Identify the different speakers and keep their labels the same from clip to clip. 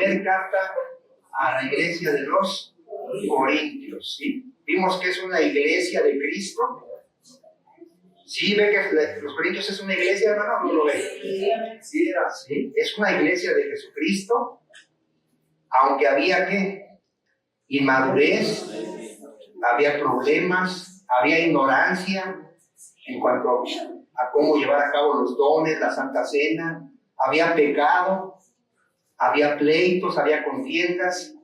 Speaker 1: primera carta a la iglesia de los Corintios, ¿sí? Vimos que es una iglesia de Cristo. ¿Sí ve que los Corintios es una iglesia, hermano? ¿No lo ve? Sí, es una iglesia de Jesucristo, aunque había ¿qué? Inmadurez, había problemas, había ignorancia en cuanto a cómo llevar a cabo los dones, la Santa Cena, había pecado, había pleitos, había contiendas.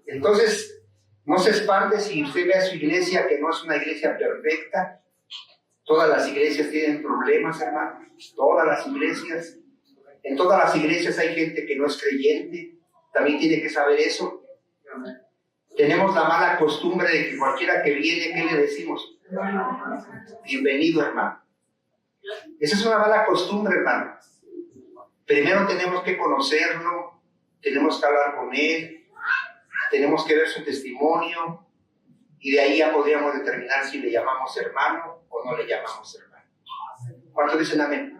Speaker 1: Entonces, no se espante si usted ve a su iglesia que no es una iglesia perfecta. Todas las iglesias tienen problemas, hermano. Todas las iglesias. En todas las iglesias hay gente que no es creyente. También tiene que saber eso. Tenemos la mala costumbre de que cualquiera que viene, ¿qué le decimos? Bienvenido, hermano. Esa es una mala costumbre, hermano. Primero tenemos que conocerlo, tenemos que hablar con él, tenemos que ver su testimonio, y de ahí ya podríamos determinar si le llamamos hermano o no le llamamos hermano. ¿Cuántos dicen amén?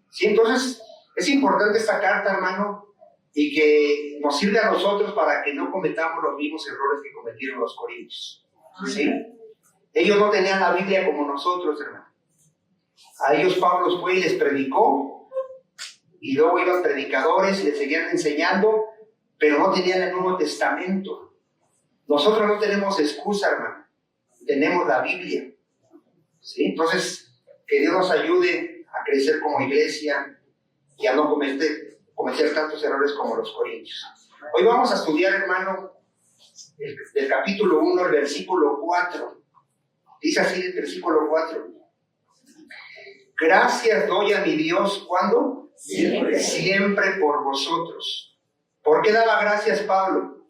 Speaker 1: Sí, entonces es importante esta carta, hermano, y que nos sirve a nosotros para que no cometamos los mismos errores que cometieron los corintios. ¿Sí? Ellos no tenían la Biblia como nosotros, hermano. A ellos Pablo fue y les predicó, y luego iban predicadores y les seguían enseñando, pero no tenían el Nuevo Testamento. Nosotros no tenemos excusa, hermano. Tenemos la Biblia. ¿Sí? Entonces, que Dios nos ayude a crecer como iglesia y a no cometer tantos errores como los corintios. Hoy vamos a estudiar, hermano, del capítulo 1, el versículo 4. Dice así el versículo 4. Gracias doy a mi Dios, ¿cuándo? Siempre por vosotros. ¿Por qué daba gracias Pablo?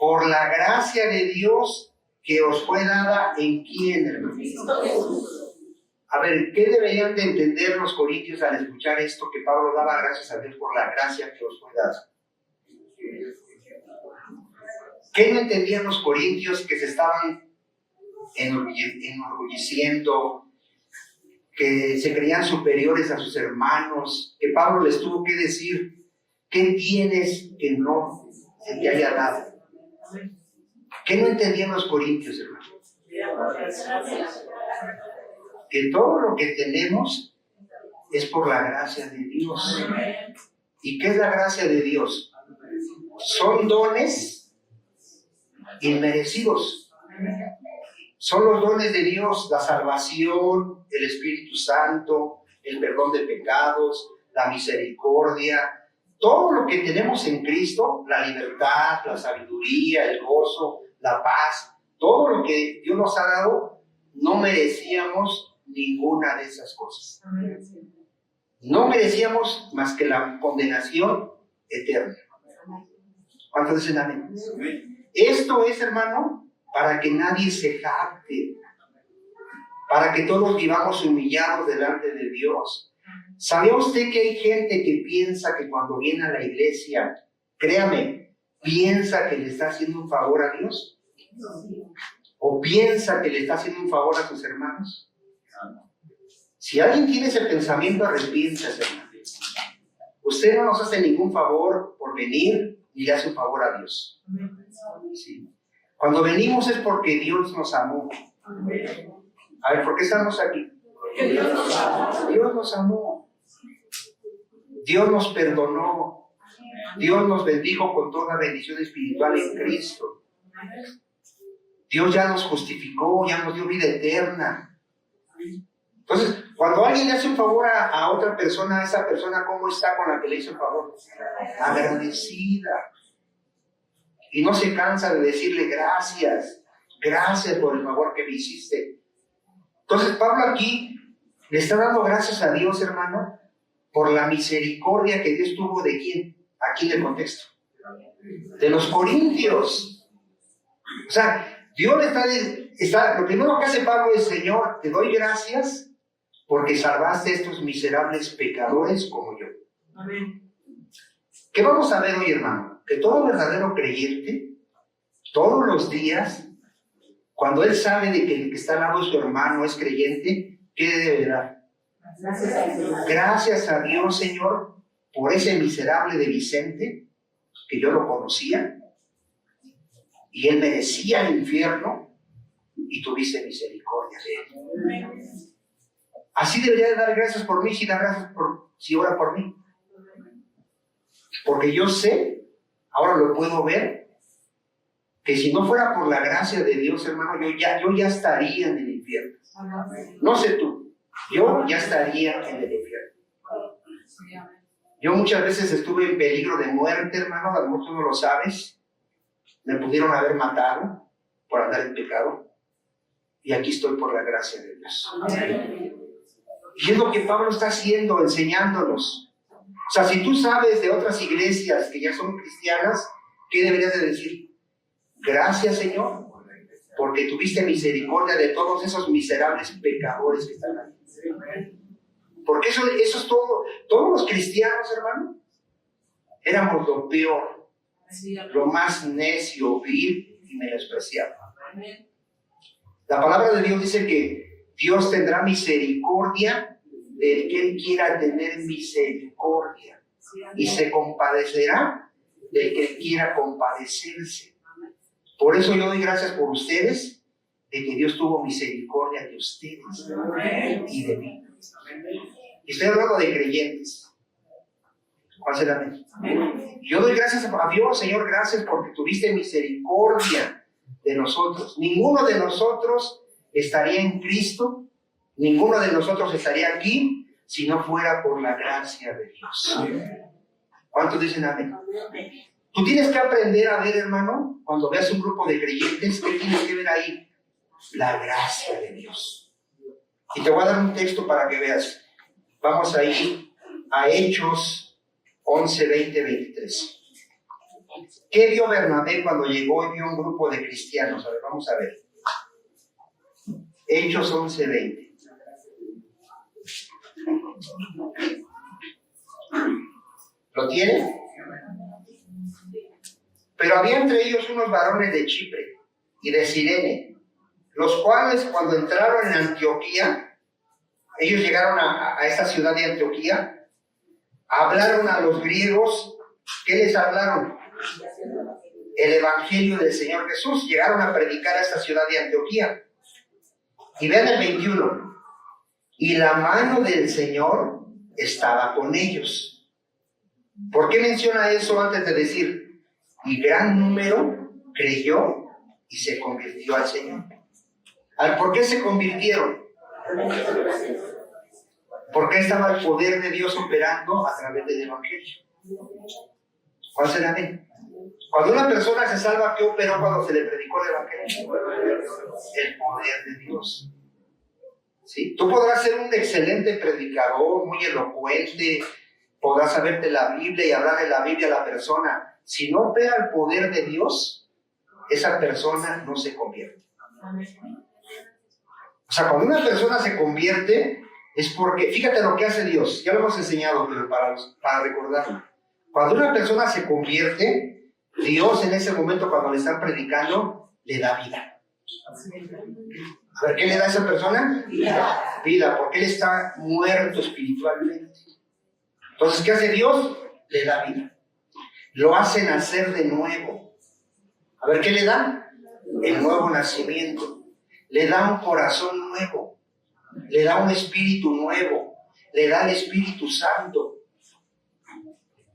Speaker 1: Por la gracia de Dios que os fue dada en quién, hermano. A ver, ¿qué deberían de entender los corintios al escuchar esto? Que Pablo daba gracias a Dios por la gracia que os fue dada. ¿Qué no entendían los corintios que se estaban enorgulleciendo, que se creían superiores a sus hermanos, que Pablo les tuvo que decir, ¿qué tienes que no se te haya dado? ¿Qué no entendían los corintios, hermano? Que todo lo que tenemos es por la gracia de Dios. ¿Y qué es la gracia de Dios? Son dones inmerecidos. Son los dones de Dios, la salvación, el Espíritu Santo, el perdón de pecados, la misericordia, todo lo que tenemos en Cristo, la libertad, la sabiduría, el gozo, la paz, todo lo que Dios nos ha dado, no merecíamos ninguna de esas cosas. No merecíamos más que la condenación eterna. ¿Cuántos dicen amén? Esto es, hermano, para que nadie se jacte, para que todos vivamos humillados delante de Dios. ¿Sabía usted que hay gente que piensa que cuando viene a la iglesia, créame, piensa que le está haciendo un favor a Dios? ¿O piensa que le está haciendo un favor a sus hermanos? Si alguien tiene ese pensamiento, arrepiéntase, hermano. Usted no nos hace ningún favor por venir y le hace un favor a Dios. Sí. Cuando venimos es porque Dios nos amó. A ver, ¿por qué estamos aquí? Dios nos amó. Dios nos perdonó. Dios nos bendijo con toda bendición espiritual en Cristo. Dios ya nos justificó, ya nos dio vida eterna. Entonces, cuando alguien le hace un favor a otra persona, esa persona, ¿cómo está con la que le hizo el favor? Agradecida. Y no se cansa de decirle gracias por el favor que me hiciste. Entonces, Pablo aquí le está dando gracias a Dios, hermano, por la misericordia que Dios tuvo de quién, aquí en el contexto, de los corintios. O sea, Dios le está lo primero que hace Pablo es, Señor, te doy gracias porque salvaste a estos miserables pecadores como yo. Amén. ¿Qué vamos a ver hoy, hermano? Que todo verdadero creyente, todos los días, cuando él sabe de que el que está al lado de su hermano es creyente, ¿qué debe dar? Gracias a Dios, Señor, por ese miserable de Vicente, que yo lo conocía, y él merecía el infierno, y tuviste misericordia de él. Así debería de dar gracias por mí, si da gracias si ora por mí. Porque yo sé, ahora lo puedo ver, que si no fuera por la gracia de Dios, hermano, yo ya estaría en el infierno. No sé tú, yo ya estaría en el infierno. Yo muchas veces estuve en peligro de muerte, hermano, a lo mejor tú no lo sabes. Me pudieron haber matado por andar en pecado. Y aquí estoy por la gracia de Dios. Y es lo que Pablo está haciendo, enseñándonos. O sea, si tú sabes de otras iglesias que ya son cristianas, ¿qué deberías de decir? Gracias, Señor, porque tuviste misericordia de todos esos miserables pecadores que están ahí. Porque eso es todo. Todos los cristianos, hermano, éramos lo peor, lo más necio, vil y menospreciado. La palabra de Dios dice que Dios tendrá misericordia del que Él quiera tener misericordia y se compadecerá del que Él quiera compadecerse. Por eso yo doy gracias por ustedes, de que Dios tuvo misericordia de ustedes y de mí. Y estoy hablando de creyentes. ¿Cuál será amén? Yo doy gracias a Dios, Señor, gracias porque tuviste misericordia de nosotros. Ninguno de nosotros estaría en Cristo, ninguno de nosotros estaría aquí si no fuera por la gracia de Dios. ¿Cuántos dicen amén? Tú tienes que aprender a ver, hermano, cuando veas un grupo de creyentes, ¿qué tienes que ver ahí? La gracia de Dios. Y te voy a dar un texto para que veas. Vamos a ir a Hechos 11, 20, 23. ¿Qué vio Bernabé cuando llegó y vio un grupo de cristianos? A ver, vamos a ver. Hechos 11, 20. ¿Lo tiene? Pero había entre ellos unos varones de Chipre y de Cirene, los cuales cuando entraron en Antioquía, ellos llegaron a esta ciudad de Antioquía, hablaron a los griegos. ¿Qué les hablaron? El evangelio del Señor Jesús. Llegaron a predicar a esta ciudad de Antioquía. Y vean el 21. Y la mano del Señor estaba con ellos. ¿Por qué menciona eso antes de decir? Y gran número creyó y se convirtió al Señor. ¿Por qué se convirtieron? Porque estaba el poder de Dios operando a través del evangelio. ¿Cuál será amén? Cuando una persona se salva, ¿qué operó cuando se le predicó el evangelio? El poder de Dios. ¿Sí? Tú podrás ser un excelente predicador, muy elocuente, podrás saberte la Biblia y hablar de la Biblia a la persona. Si no opera el poder de Dios, esa persona no se convierte. O sea, cuando una persona se convierte, es porque, fíjate lo que hace Dios, ya lo hemos enseñado, pero para recordarlo. Cuando una persona se convierte, Dios en ese momento, cuando le están predicando, le da vida. A ver, ¿qué le da a esa persona? Vida, porque él está muerto espiritualmente. Entonces, ¿qué hace Dios? Le da vida. Lo hace nacer de nuevo. A ver, ¿qué le da? El nuevo nacimiento. Le da un corazón nuevo. Le da un espíritu nuevo. Le da el Espíritu Santo.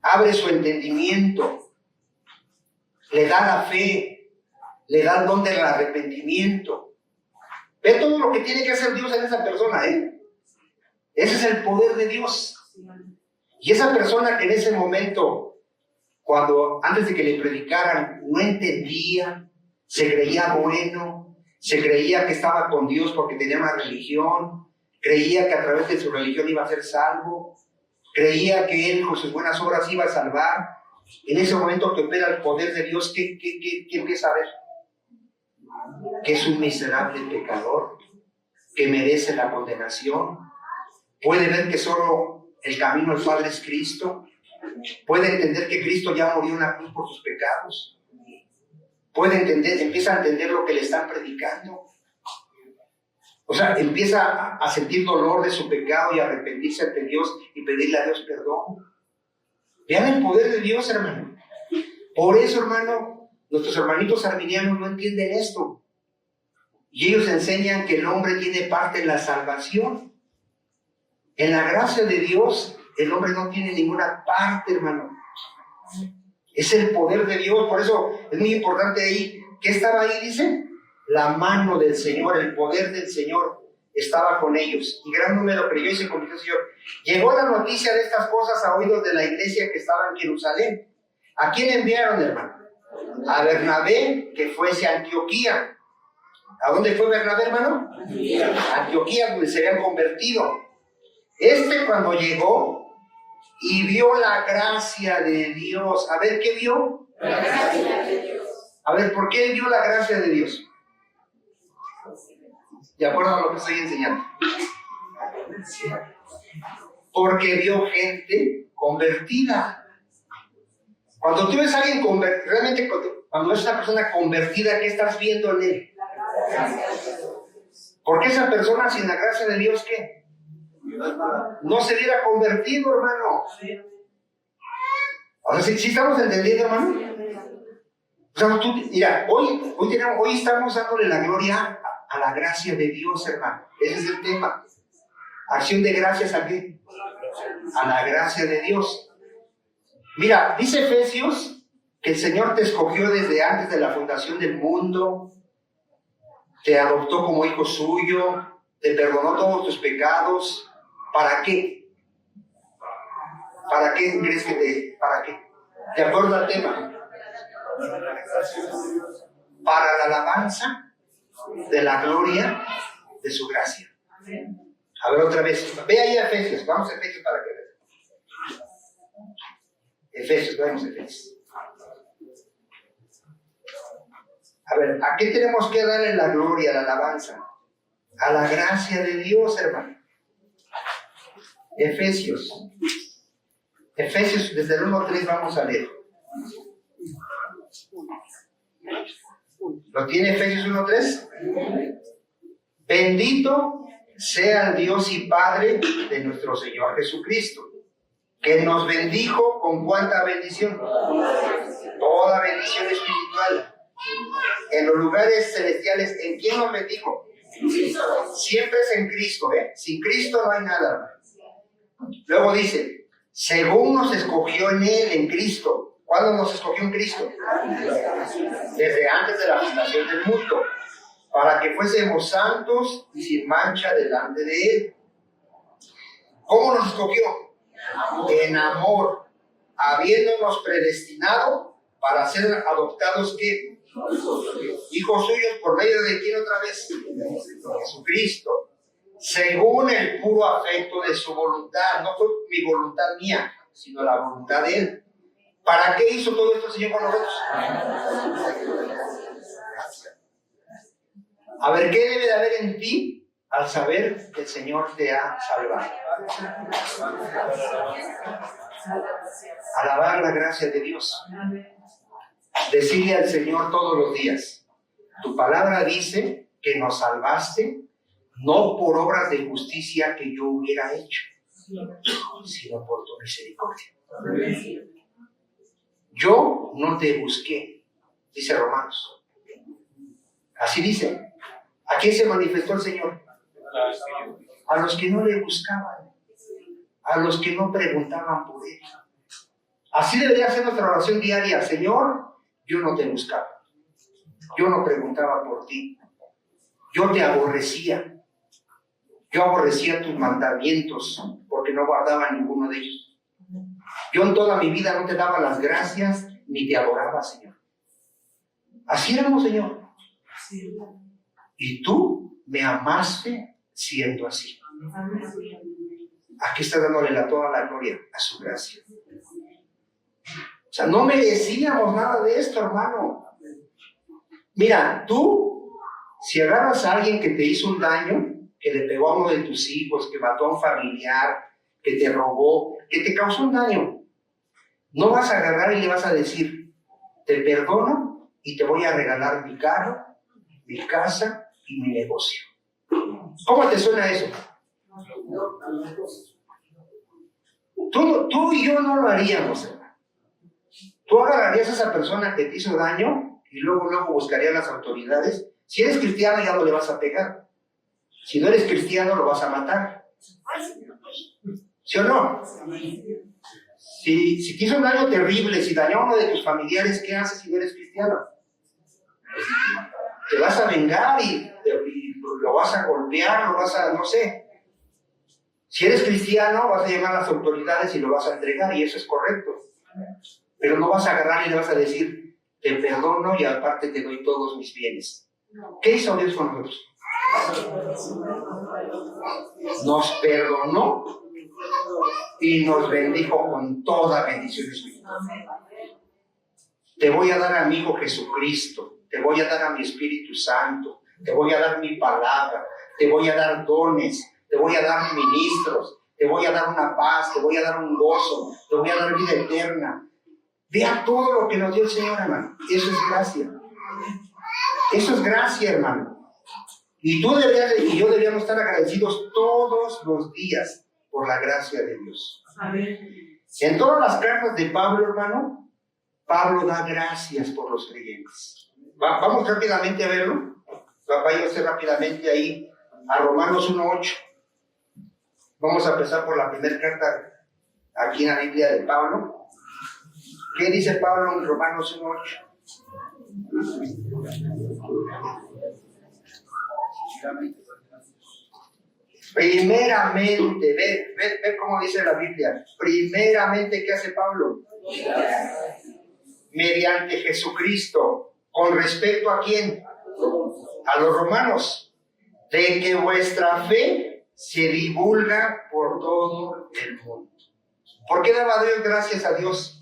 Speaker 1: Abre su entendimiento. Le da la fe. Le da el don del arrepentimiento. Ve todo lo que tiene que hacer Dios en esa persona, ¿eh? Ese es el poder de Dios. Y esa persona que en ese momento, antes de que le predicaran, no entendía, se creía bueno, se creía que estaba con Dios porque tenía una religión, creía que a través de su religión iba a ser salvo, creía que él con sus buenas obras iba a salvar. En ese momento que opera el poder de Dios, ¿qué empieza a ver? Que es un miserable pecador, que merece la condenación. Puede ver que solo el camino al Padre es Cristo. Puede entender que Cristo ya murió en la cruz por sus pecados. Empieza a entender lo que le están predicando. O sea, empieza a sentir dolor de su pecado y a arrepentirse ante Dios y pedirle a Dios perdón. Vean el poder de Dios, hermano. Por eso, hermano, nuestros hermanitos arminianos no entienden esto. Y ellos enseñan que el hombre tiene parte en la salvación. En la gracia de Dios, el hombre no tiene ninguna parte, hermano. Es el poder de Dios. Por eso es muy importante ahí. ¿Qué estaba ahí, dice? La mano del Señor, el poder del Señor estaba con ellos. Y gran número creyó y se convirtió al Señor. Llegó la noticia de estas cosas a oídos de la iglesia que estaba en Jerusalén. ¿A quién enviaron, hermano? A Bernabé, que fuese a Antioquía. ¿A dónde fue Bernabé, hermano? A Antioquía, donde se habían convertido. Cuando llegó y vio la gracia de Dios. A ver, ¿qué vio? La gracia de Dios. A ver, ¿por qué vio la gracia de Dios? De acuerdo a lo que estoy enseñando. Porque vio gente convertida. Cuando tú ves a alguien convertido, realmente cuando ves a una persona convertida, ¿qué estás viendo en él? Porque esa persona sin la gracia de Dios, ¿qué? No se hubiera convertido, hermano. O sea, ¿sí estamos entendiendo, hermano? O sea, mira, hoy estamos dándole la gloria a la gracia de Dios, hermano. Ese es el tema. Acción de gracias a qué? A la gracia de Dios. Mira, dice Efesios que el Señor te escogió desde antes de la fundación del mundo, te adoptó como hijo suyo, te perdonó todos tus pecados. ¿Para qué? ¿Para qué crees que para qué? De acuerdo al tema. Para la alabanza de la gloria de su gracia. A ver otra vez. Ve ahí a Efesios. Vamos a Efesios para que vean. Efesios, vamos a Efesios. A ver, ¿a qué tenemos que darle la gloria, la alabanza? A la gracia de Dios, hermano. Efesios, desde el 1:3 vamos a leer. ¿Lo tiene Efesios 1:3? Bendito sea el Dios y Padre de nuestro Señor Jesucristo, que nos bendijo con cuánta bendición. Toda bendición espiritual en los lugares celestiales. ¿En quién nos bendijo? Siempre es en Cristo, ¿eh? Sin Cristo no hay nada. Luego dice, según nos escogió en Él, en Cristo. ¿Cuándo nos escogió en Cristo? Desde antes de la fundación del mundo, para que fuésemos santos y sin mancha delante de Él. ¿Cómo nos escogió? En amor, habiéndonos predestinado para ser adoptados, ¿qué? Hijos suyos, ¿por medio de quién otra vez? Jesucristo. Según el puro afecto de su voluntad. No fue mi voluntad mía, sino la voluntad de Él. ¿Para qué hizo todo esto el Señor con nosotros? A ver, ¿qué debe de haber en ti al saber que el Señor te ha salvado? Alabar la gracia de Dios. Decirle al Señor todos los días, tu palabra dice que nos salvaste no por obras de justicia que yo hubiera hecho, sino por tu misericordia. Yo no te busqué, dice Romanos. Así dice. ¿A quién se manifestó el Señor? A los que no le buscaban, a los que no preguntaban por Él. Así debería ser nuestra oración diaria. Señor, yo no te buscaba, yo no preguntaba por ti, yo te aborrecía, yo aborrecía tus mandamientos porque no guardaba ninguno de ellos. Yo en toda mi vida no te daba las gracias ni te adoraba, Señor. Así éramos, Señor. Y tú me amaste siendo así. Aquí está dándole toda la gloria a su gracia. O sea, no merecíamos nada de esto, hermano. Mira, tú, si agarras a alguien que te hizo un daño, que le pegó a uno de tus hijos, que mató a un familiar, que te robó, que te causó un daño, no vas a agarrar y le vas a decir, te perdono y te voy a regalar mi carro, mi casa y mi negocio. ¿Cómo te suena eso? Tú y yo no lo haríamos, hermano. Tú agarrarías a esa persona que te hizo daño y luego buscarías las autoridades. Si eres cristiano ya no le vas a pegar. Si no eres cristiano lo vas a matar. ¿Sí o no? Si te hizo un daño terrible, si dañó a uno de tus familiares, ¿qué haces si no eres cristiano? Te vas a vengar y lo vas a golpear, lo vas a, no sé. Si eres cristiano, vas a llamar a las autoridades y lo vas a entregar, y eso es correcto. Pero no vas a agarrar y le vas a decir, te perdono y aparte te doy todos mis bienes. ¿Qué hizo Dios con nosotros? Nos perdonó y nos bendijo con toda bendición espiritual. Te voy a dar a mi Hijo Jesucristo, te voy a dar a mi Espíritu Santo, te voy a dar mi palabra, te voy a dar dones, te voy a dar ministros, te voy a dar una paz, te voy a dar un gozo, te voy a dar vida eterna. Vea todo lo que nos dio el Señor, hermano. Eso es gracia. Eso es gracia, hermano. Y tú y yo deberíamos estar agradecidos todos los días por la gracia de Dios. En todas las cartas de Pablo, hermano, Pablo da gracias por los creyentes. Vamos rápidamente a verlo. Váyanse rápidamente ahí a Romanos 1:8. Vamos a empezar por la primera carta aquí en la Biblia de Pablo. ¿Qué dice Pablo en Romanos 1:8? Primeramente, ve cómo dice la Biblia. Primeramente, ¿qué hace Pablo? Mediante Jesucristo. ¿Con respecto a quién? A los romanos. De que vuestra fe se divulga por todo el mundo. ¿Por qué daba Dios gracias a Dios?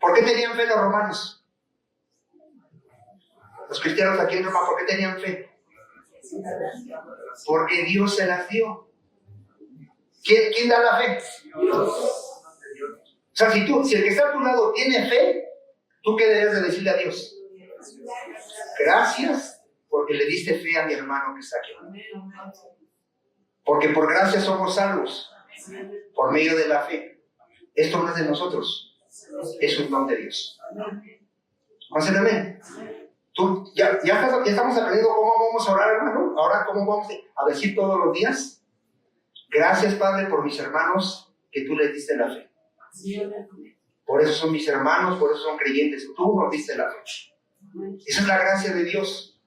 Speaker 1: ¿Por qué tenían fe los romanos? Los cristianos aquí en Roma, ¿por qué tenían fe? Porque Dios se las dio. ¿Quién da la fe? Dios. O sea, si el que está a tu lado tiene fe, ¿tú qué debes de decirle a Dios? Gracias, porque le diste fe a mi hermano que está aquí. Porque por gracia somos salvos, por medio de la fe. Esto no es de nosotros, es un don de Dios. ¿Hacen amén? Ya estamos aprendiendo cómo vamos a orar, hermano. Ahora, ¿cómo vamos a decir todos los días? Gracias, Padre, por mis hermanos que tú les diste la fe. Por eso son mis hermanos, por eso son creyentes. Tú nos diste la fe. Esa es la gracia de Dios.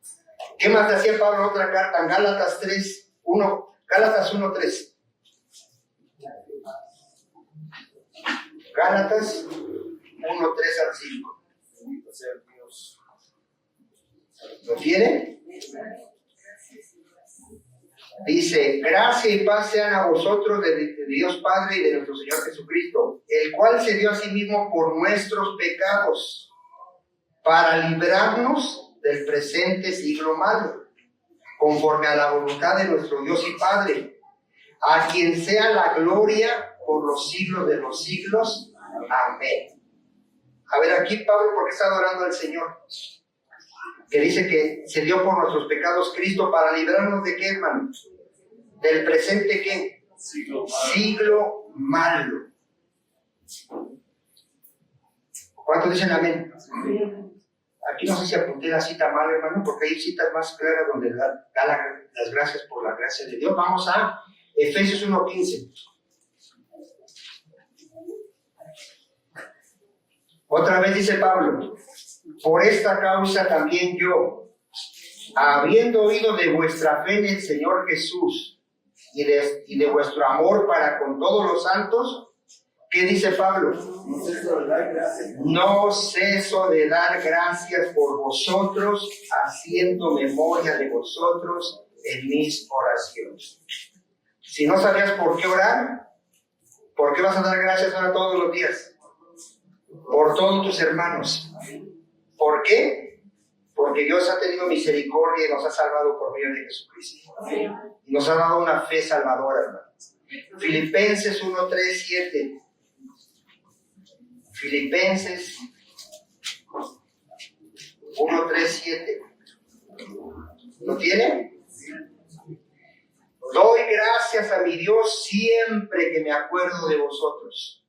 Speaker 1: ¿Qué más decía Pablo en otra carta? En Gálatas 3:1. Gálatas 1:3. Gálatas 1:3-5. ¿Lo tiene? Dice, gracia y paz sean a vosotros de Dios Padre y de nuestro Señor Jesucristo, el cual se dio a sí mismo por nuestros pecados, para librarnos del presente siglo malo, conforme a la voluntad de nuestro Dios y Padre, a quien sea la gloria por los siglos de los siglos. Amén. A ver, aquí Pablo, ¿por qué está adorando al Señor? Que dice que se dio por nuestros pecados Cristo para librarnos de ¿qué, hermano? Del presente ¿qué? Siglo malo. ¿Cuántos dicen amén? Aquí no sé si apunté la cita mal, hermano, porque hay citas más claras donde da las gracias por la gracia de Dios. Vamos a Efesios 1:15. Otra vez dice Pablo, por esta causa también yo, habiendo oído de vuestra fe en el Señor Jesús y de vuestro amor para con todos los santos, ¿qué dice Pablo? No ceso de dar gracias por vosotros, haciendo memoria de vosotros en mis oraciones. Si no sabías por qué orar, ¿por qué vas a dar gracias ahora todos los días? Por todos tus hermanos. ¿Por qué? Porque Dios ha tenido misericordia y nos ha salvado por medio de Jesucristo. Y nos ha dado una fe salvadora, hermanos. Filipenses 1:3-7. Filipenses 1:3-7. ¿Lo tiene? Doy gracias gracias a mi Dios siempre que me acuerdo de vosotros.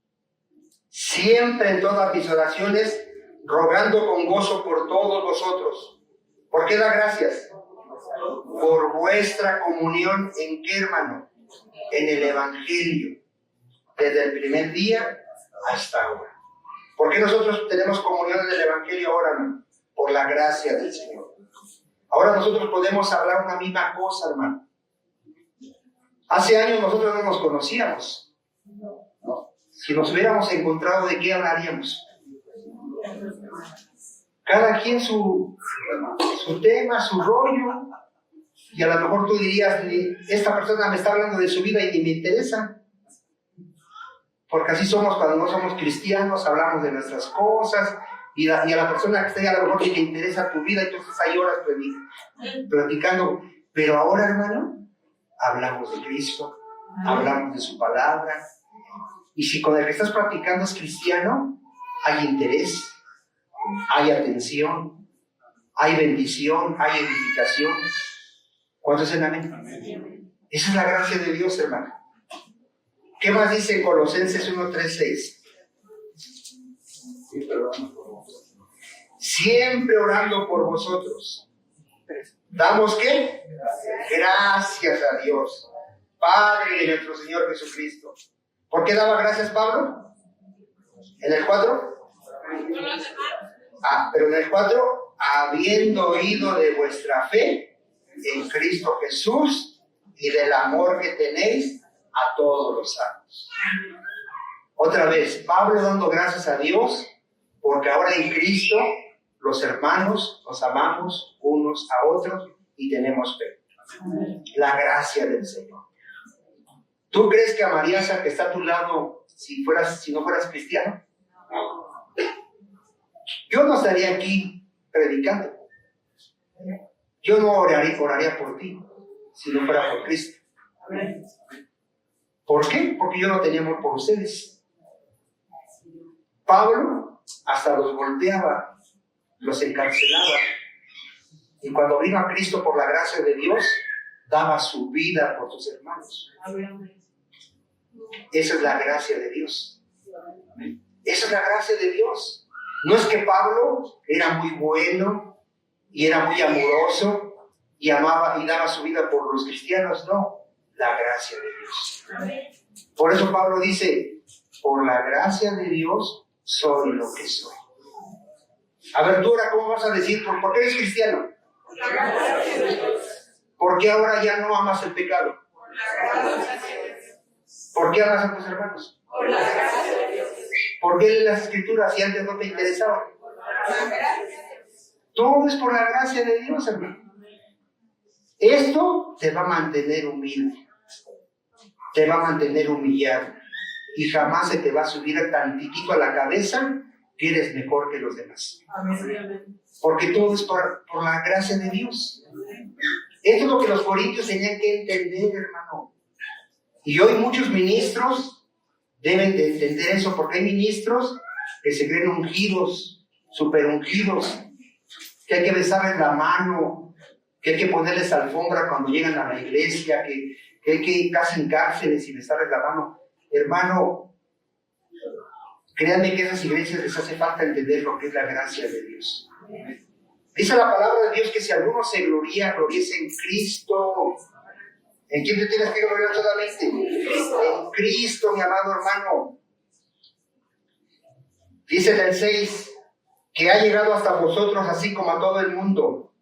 Speaker 1: Siempre en todas mis oraciones, rogando con gozo por todos vosotros. ¿Por qué da gracias? Por vuestra comunión, ¿en qué, hermano? En el Evangelio, desde el primer día hasta ahora. ¿Por qué nosotros tenemos comunión en el Evangelio ahora, hermano? Por la gracia del Señor. Ahora nosotros podemos hablar una misma cosa, hermano. Hace años nosotros no nos conocíamos. ¿No? Si nos hubiéramos encontrado, ¿de qué hablaríamos? Cada quien su tema, su rollo. Y a lo mejor tú dirías, esta persona me está hablando de su vida y ni me interesa. Porque así somos cuando no somos cristianos, hablamos de nuestras cosas, y a la persona que esté a lo mejor le interesa tu vida, entonces hay horas platicando. Pero ahora, hermano, hablamos de Cristo, hablamos de su palabra, y si con el que estás platicando es cristiano, hay interés, hay atención, hay bendición, hay edificación. ¿Cuántos dicen amén? Amén? Esa es la gracia de Dios, hermano. ¿Qué más dice Colosenses 1:3-6? Siempre orando por vosotros. ¿Damos qué? Gracias a Dios, Padre de nuestro Señor Jesucristo. ¿Por qué daba gracias Pablo? ¿En el 4? Pero en el 4, habiendo oído de vuestra fe en Cristo Jesús y del amor que tenéis a todos los santos. Otra vez, Pablo dando gracias a Dios, porque ahora en Cristo los hermanos nos amamos unos a otros y tenemos fe. La gracia del Señor. ¿Tú crees que amarías al que está a tu lado si no fueras cristiano? Yo no estaría aquí predicando. Yo no oraría por ti si no fuera por Cristo. ¿Por qué? Porque yo no tenía amor por ustedes. Pablo hasta los golpeaba, los encarcelaba. Y cuando vino a Cristo por la gracia de Dios, daba su vida por sus hermanos. Esa es la gracia de Dios. Esa es la gracia de Dios. No es que Pablo era muy bueno y era muy amoroso y amaba y daba su vida por los cristianos, no. La gracia de Dios. Por eso Pablo dice, por la gracia de Dios soy lo que soy. A ver, tú ahora, ¿cómo vas a decir? ¿Por qué eres cristiano? ¿Por qué ahora ya no amas el pecado? ¿Por qué amas a tus hermanos? ¿Por qué lees las escrituras si antes no te interesaban? Todo es por la gracia de Dios, hermano. Esto te va a mantener humilde, te va a mantener humillado y jamás se te va a subir tantitito a la cabeza que eres mejor que los demás. Porque todo es por la gracia de Dios. Esto es lo que los corintios tenían que entender, hermano. Y hoy muchos ministros deben de entender eso, porque hay ministros que se creen ungidos, super ungidos, que hay que besarles la mano, que hay que ponerles alfombra cuando llegan a la iglesia, que hay que ir casi en cárceles y besarles la mano. Hermano, créanme que a esas iglesias les hace falta entender lo que es la gracia de Dios. Dice la palabra de Dios que si alguno se gloriese en Cristo. ¿En quién te tienes que gloriar solamente? En Cristo, mi amado hermano. Dice en el 6, que ha llegado hasta vosotros así como a todo el mundo,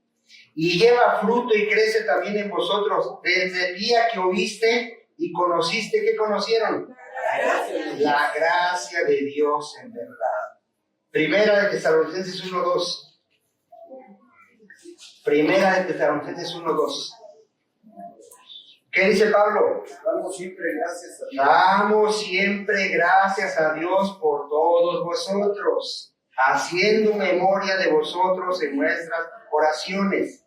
Speaker 1: y lleva fruto y crece también en vosotros, desde el día que oíste y conociste. ¿Qué conocieron? La gracia de Dios en verdad. Primera de Tesalonicenses 1:2. Primera de Tesalonicenses 1:2. ¿Qué dice Pablo?
Speaker 2: Damos siempre gracias a Dios.
Speaker 1: Damos siempre gracias a Dios por todos vosotros, haciendo memoria de vosotros en nuestras oraciones,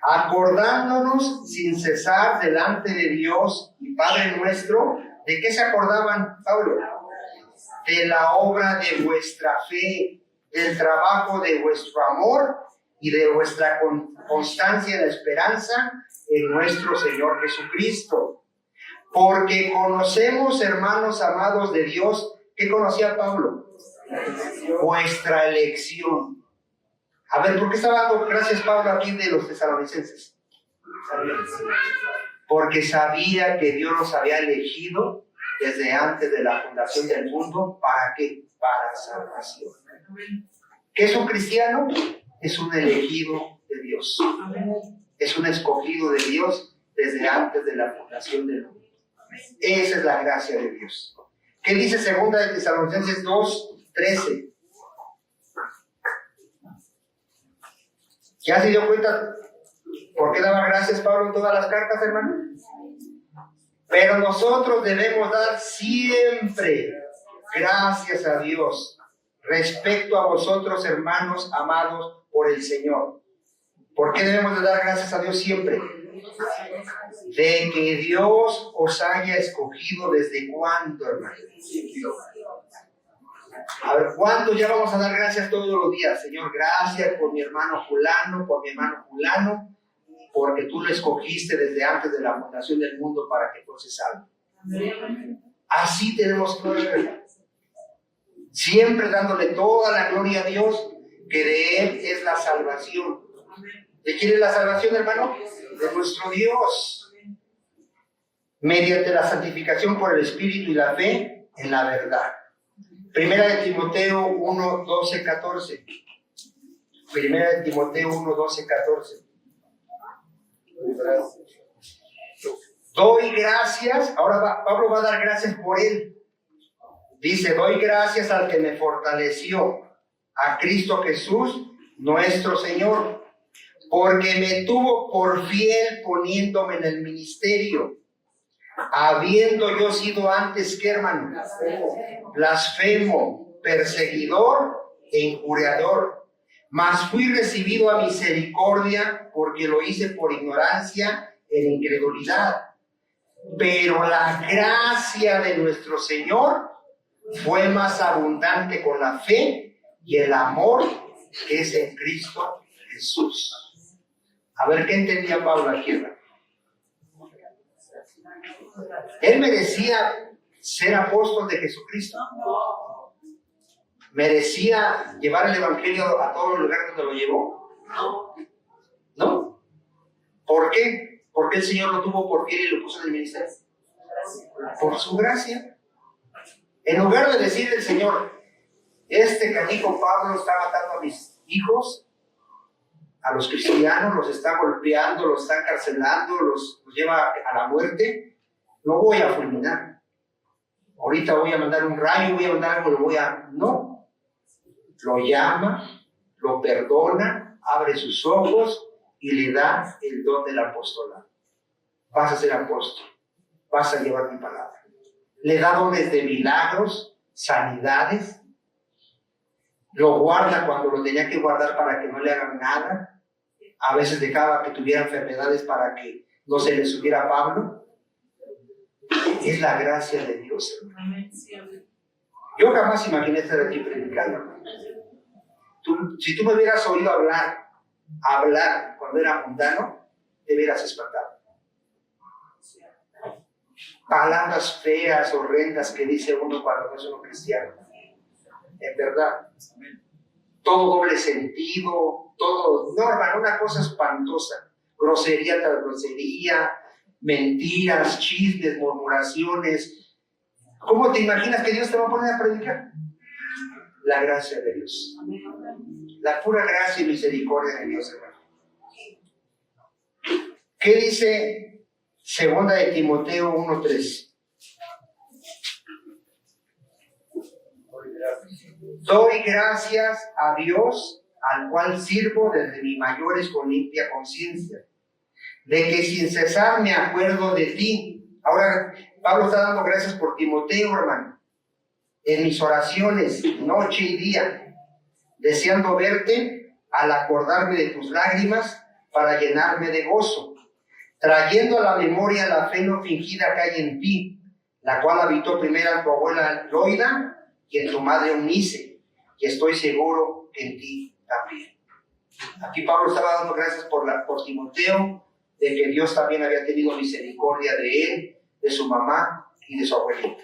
Speaker 1: acordándonos sin cesar delante de Dios y Padre nuestro. ¿De qué se acordaban, Pablo? De la obra de vuestra fe, del trabajo de vuestro amor y de vuestra constancia en la esperanza en nuestro Señor Jesucristo, Porque conocemos, hermanos amados de Dios, ¿qué conocía Pablo? Vuestra elección. A ver, ¿por qué estaba dando gracias Pablo aquí de los tesalonicenses? Porque sabía que Dios los había elegido desde antes de la fundación del mundo. ¿Para qué? Para salvación. ¿Qué es un cristiano? Es un elegido de Dios. Es un escogido de Dios desde antes de la fundación del mundo. Esa es la gracia de Dios. ¿Qué dice 2 de Tesalonicenses 2:13? ¿Ya se dio cuenta por qué daba gracias Pablo en todas las cartas, hermano? Pero nosotros debemos dar siempre gracias a Dios respecto a vosotros, hermanos amados por el Señor. ¿Por qué debemos de dar gracias a Dios siempre? De que Dios os haya escogido desde cuándo, hermano. A ver, ¿cuánto ya vamos a dar gracias todos los días? Señor, gracias por mi hermano fulano, porque tú lo escogiste desde antes de la fundación del mundo para que fuese salvo. Así tenemos que ver. Siempre dándole toda la gloria a Dios, que de Él es la salvación. ¿De quién es la salvación, hermano? De nuestro Dios. Mediante la santificación por el Espíritu y la fe en la verdad. Primera de Timoteo 1:12-14. Primera de Timoteo 1:12-14. Doy gracias, ahora Pablo va a dar gracias por él. Dice, doy gracias al que me fortaleció, a Cristo Jesús, nuestro Señor, porque me tuvo por fiel poniéndome en el ministerio, habiendo yo sido antes, ¿qué, hermano? Blasfemo, perseguidor e injuriador, mas fui recibido a misericordia porque lo hice por ignorancia en incredulidad. Pero la gracia de nuestro Señor fue más abundante con la fe y el amor que es en Cristo Jesús. A ver, ¿qué entendía Pablo aquí? ¿Él merecía ser apóstol de Jesucristo? ¿Merecía llevar el evangelio a todos los lugares donde lo llevó? ¿No? ¿Por qué? ¿Por qué el Señor lo tuvo por fiel y lo puso en el ministerio? Por su gracia. En lugar de decirle al Señor, este canijo Pablo está matando a mis hijos, a los cristianos, los está golpeando, los está encarcelando, los lleva a la muerte, lo voy a fulminar. Ahorita voy a mandar un rayo, voy a mandar algo, No. Lo llama, lo perdona, abre sus ojos y le da el don del apostolado. Vas a ser apóstol, vas a llevar mi palabra. Le da dones de milagros, sanidades. Lo guarda cuando lo tenía que guardar para que no le hagan nada. A veces dejaba que tuviera enfermedades para que no se le subiera a Pablo. Es la gracia de Dios. Yo jamás imaginé estar aquí predicando. Si tú me hubieras oído hablar cuando era mundano, te hubieras espantado. Palabras feas, horrendas que dice uno cuando no es uno cristiano. En verdad. Todo doble sentido, todo. No, hermano, una cosa espantosa. Grosería tras grosería, mentiras, chismes, murmuraciones. ¿Cómo te imaginas que Dios te va a poner a predicar? La gracia de Dios. La pura gracia y misericordia de Dios, hermano. ¿Qué dice 2 de Timoteo 1:3? Doy gracias a Dios, al cual sirvo desde mis mayores con limpia conciencia, de que sin cesar me acuerdo de ti. Ahora, Pablo está dando gracias por Timoteo, hermano. En mis oraciones, noche y día, deseando verte al acordarme de tus lágrimas para llenarme de gozo, trayendo a la memoria la fe no fingida que hay en ti, la cual habitó primero en tu abuela Loida y en tu madre Eunice, y estoy seguro que en ti también. Aquí Pablo estaba dando gracias por Timoteo, de que Dios también había tenido misericordia de él, de su mamá y de su abuelita.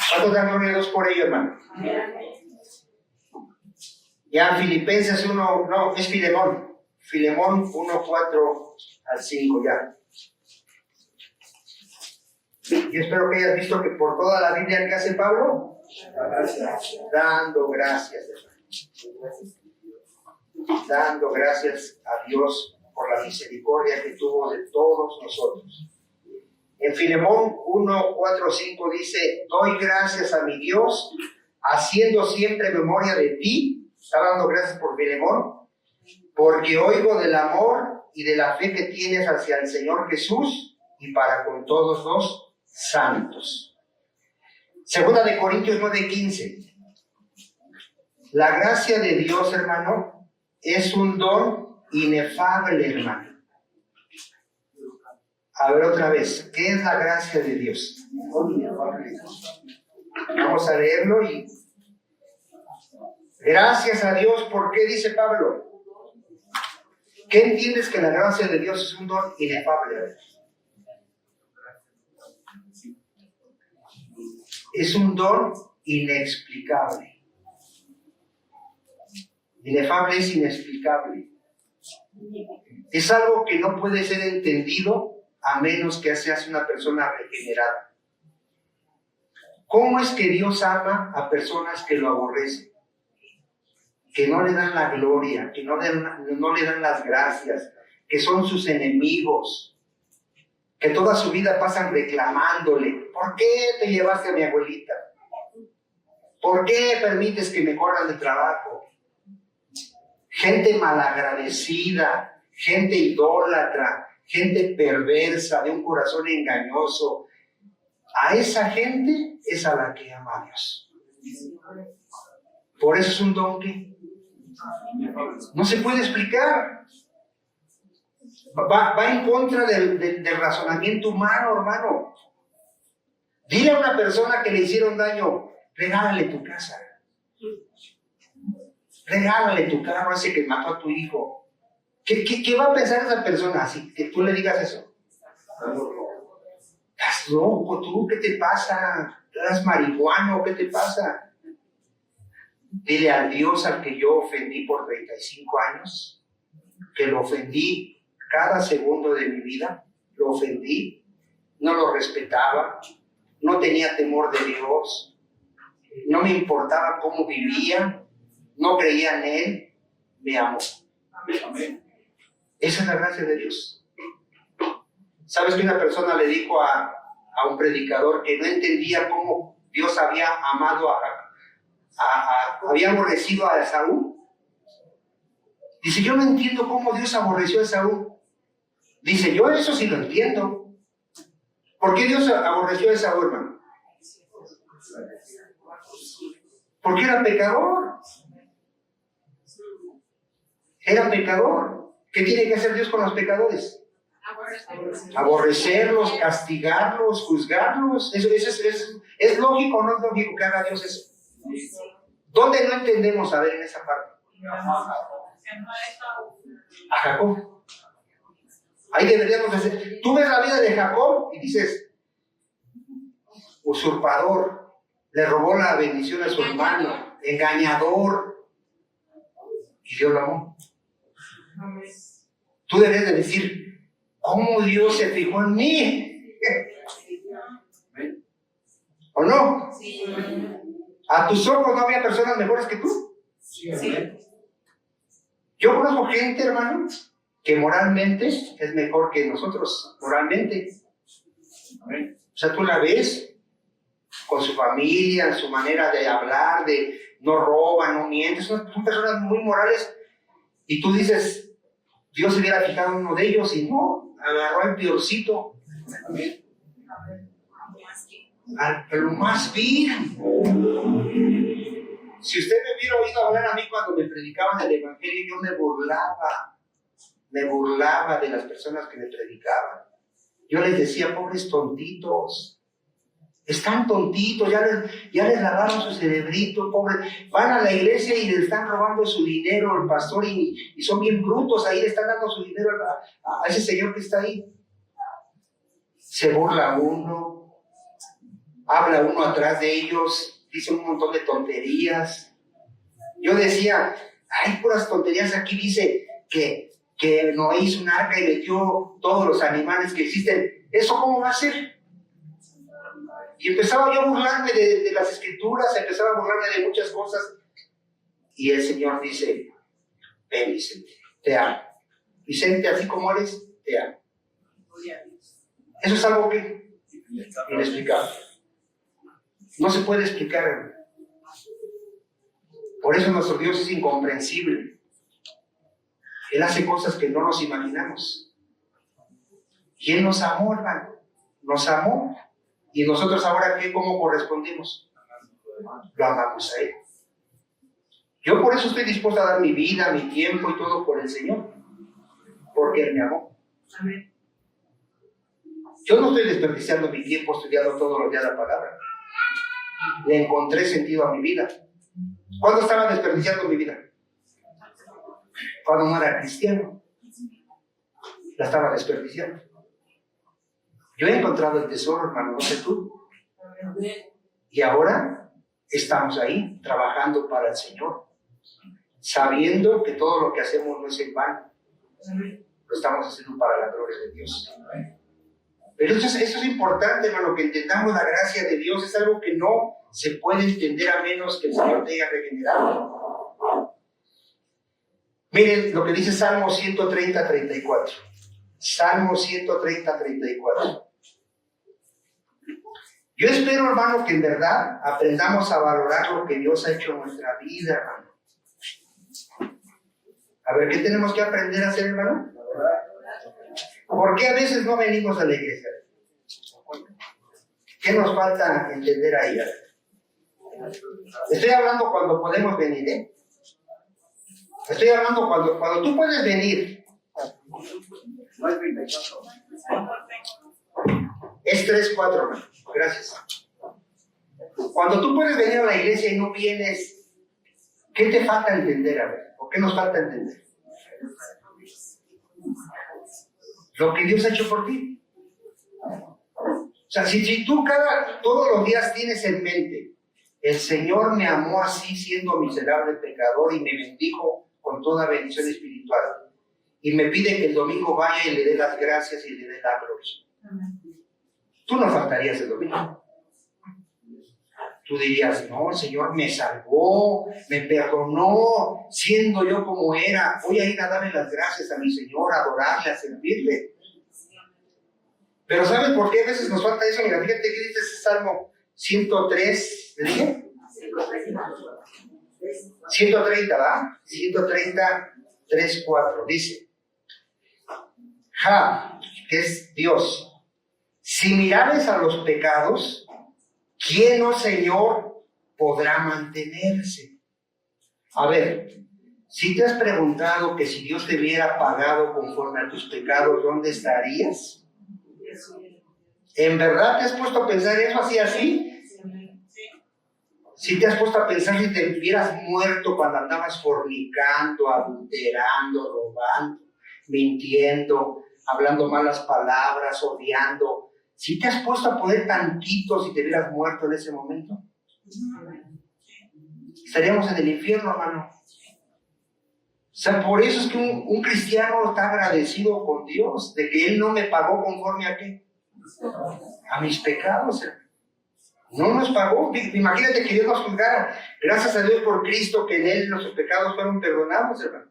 Speaker 1: ¿Cuántos dan gloria a Dios por ello, hermano? Ya Filipenses 1, no, es Filemón. Filemón 1, 4 al 5 ya. Yo espero que hayas visto que por toda la Biblia que hace Pablo, dando gracias, hermano. Dando gracias a Dios por la misericordia que tuvo de todos nosotros. En Filemón 1, 4, 5 dice: doy gracias a mi Dios, haciendo siempre memoria de ti. Está dando gracias por Filemón, porque oigo del amor y de la fe que tienes hacia el Señor Jesús y para con todos los santos. Segunda de Corintios 9, 15. La gracia de Dios, hermano, es un don inefable, hermano. A ver otra vez, ¿qué es la gracia de Dios? Vamos a leerlo y gracias a Dios, ¿por qué dice Pablo? ¿Qué entiendes que la gracia de Dios es un don inefable? Es un don inexplicable. Inefable es inexplicable. Es algo que no puede ser entendido a menos que seas una persona regenerada. ¿Cómo es que Dios ama a personas que lo aborrecen? Que no le dan la gloria, que no le dan las gracias, que son sus enemigos, que toda su vida pasan reclamándole. ¿Por qué te llevaste a mi abuelita? ¿Por qué permites que me corran de trabajo? Gente malagradecida, gente idólatra, gente perversa, de un corazón engañoso. A esa gente es a la que ama a Dios. Por eso es un don que no se puede explicar. Va en contra del razonamiento humano, hermano. Dile a una persona que le hicieron daño: regálale tu casa, regálale tu carro a ese que mató a tu hijo. ¿Qué va a pensar esa persona así? Que tú le digas eso. ¿Estás loco tú? ¿Qué te pasa? ¿Eres marihuano? ¿Qué te pasa? Dile al Dios al que yo ofendí por 35 años, que lo ofendí cada segundo de mi vida, lo ofendí, no lo respetaba, no tenía temor de Dios, no me importaba cómo vivía, no creía en Él, me amó. Amén. Esa es la gracia de Dios. ¿Sabes que una persona le dijo a un predicador que no entendía cómo Dios había amado había aborrecido a Esaú? Dice: yo no entiendo cómo Dios aborreció a Esaú. Dice: yo eso sí lo entiendo. ¿Por qué Dios aborreció a Esaú, hermano? Porque era pecador. Era pecador. ¿Qué tiene que hacer Dios con los pecadores? Aborrecerlos, castigarlos, juzgarlos. Eso es lógico o no es lógico que haga Dios eso. ¿Dónde no entendemos? A ver, en esa parte. A Jacob. Ahí deberíamos decir. Tú ves la vida de Jacob y dices: usurpador, le robó la bendición a su hermano, engañador, y Dios lo amó. Tú deberías de decir: ¿cómo Dios se fijó en mí? ¿O no? Sí. ¿A tus ojos no había personas mejores que tú? Sí. Yo conozco gente, hermano, que moralmente es mejor que nosotros, moralmente. O sea, tú la ves con su familia, en su manera de hablar, de no roban, no mienten, son personas muy morales, y tú dices: Dios se hubiera fijado en uno de ellos, y no, agarró al peorcito. A lo más vil. Si usted me hubiera oído hablar a mí cuando me predicaban el evangelio, yo me burlaba de las personas que me predicaban. Yo les decía: pobres tontitos, están tontitos, ya les lavaron su cerebrito, pobres, van a la iglesia y le están robando su dinero al pastor, y son bien brutos, ahí le están dando su dinero a ese señor que está ahí. se burla uno, habla uno atrás de ellos, dice un montón de tonterías. Yo decía, hay puras tonterías, aquí dice que Noé hizo un arca y metió todos los animales que existen. ¿Eso cómo va a ser? Y empezaba yo a burlarme de las escrituras, empezaba a burlarme de muchas cosas. Y el Señor dice, ven Vicente, te amo. Vicente, así como eres, te amo. Eso es algo que inexplicable. No se puede explicar. Por eso nuestro Dios es incomprensible. Él hace cosas que no nos imaginamos. Y Él nos amó, hermano. Nos amó. Y nosotros ahora, ¿qué? ¿Cómo correspondimos? Lo amamos a Él. Yo por eso estoy dispuesto a dar mi vida, mi tiempo y todo por el Señor. Porque Él me amó. Amén. Yo no estoy desperdiciando mi tiempo estudiando todos los días la palabra. Le encontré sentido a mi vida. ¿Cuándo estaba desperdiciando mi vida? Cuando no era cristiano. La estaba desperdiciando. Yo he encontrado el tesoro, hermano, no sé tú. Y ahora estamos ahí, trabajando para el Señor. Sabiendo que todo lo que hacemos no es en vano. Lo estamos haciendo para la gloria de Dios. Pero eso es importante, hermano, que entendamos la gracia de Dios. Es algo que no se puede entender a menos que el Señor te haya regenerado. Miren lo que dice Salmo 130, 34. Salmo 130, 34. Yo espero, hermano, que en verdad aprendamos a valorar lo que Dios ha hecho en nuestra vida, hermano. A ver, ¿qué tenemos que aprender a hacer, hermano? ¿Por qué a veces no venimos a la iglesia? ¿Qué nos falta entender ahí? Estoy hablando cuando podemos venir, ¿eh? Estoy hablando cuando tú puedes venir. Es 3-4, hermano. Gracias. Cuando tú puedes venir a la iglesia y no vienes, ¿qué te falta entender? A ver, ¿por qué nos falta entender? Lo que Dios ha hecho por ti. O sea, si tú todos los días tienes en mente, el Señor me amó así siendo miserable pecador y me bendijo con toda bendición espiritual, y me pide que el domingo vaya y le dé las gracias y le dé la gloria. Tú no faltarías el domingo. Tú dirías, no, el Señor me salvó, me perdonó, siendo yo como era. Voy a ir a darle las gracias a mi Señor, a adorarle, a servirle. Pero ¿sabes por qué a veces nos falta eso? Mira, fíjate que dice ese Salmo 103, ¿le dije? 130, ¿verdad? 130, 3, 4, dice. Que es Dios. Si mirares a los pecados, ¿quién, oh Señor, podrá mantenerse? A ver, si te has preguntado que si Dios te hubiera pagado conforme a tus pecados, ¿dónde estarías? ¿En verdad te has puesto a pensar eso así? Si te has puesto a pensar si te hubieras muerto cuando andabas fornicando, adulterando, robando, mintiendo, hablando malas palabras, odiando, si te has puesto a poner tantito si te hubieras muerto en ese momento, estaríamos en el infierno, hermano. O sea, por eso es que un cristiano está agradecido con Dios, de que Él no me pagó conforme a qué, a mis pecados, hermano. No nos pagó. Imagínate que Dios nos juzgara. Gracias a Dios por Cristo, que en Él nuestros pecados fueron perdonados, hermano.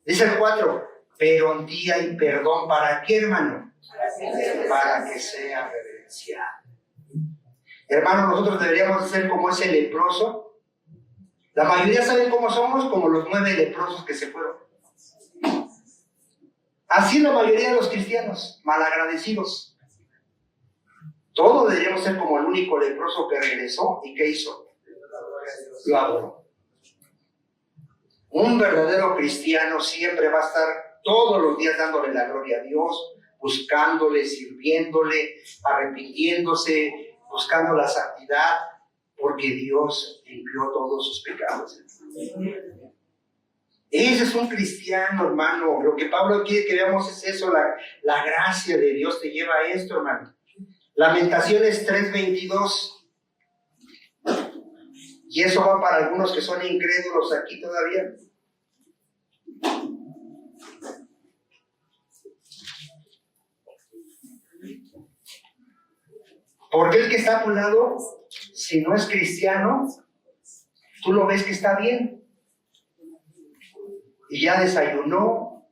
Speaker 1: Dice el 4, pero un día y perdón, ¿para qué, hermano? Para que sea reverenciado. Hermano, nosotros deberíamos ser como ese leproso. La mayoría saben cómo somos, como los 9 leprosos que se fueron. Así la mayoría de los cristianos, malagradecidos. Todos deberíamos ser como el único leproso que regresó y ¿qué hizo? Lo adoró. Un verdadero cristiano siempre va a estar todos los días dándole la gloria a Dios, buscándole, sirviéndole, arrepintiéndose, buscando la santidad, porque Dios limpió todos sus pecados. Ese es un cristiano, hermano. Lo que Pablo quiere que veamos es eso, la gracia de Dios te lleva a esto, hermano. Lamentaciones 3:22. Y eso va para algunos que son incrédulos aquí todavía. Porque el que está a tu lado, si no es cristiano, tú lo ves que está bien. Y ya desayunó,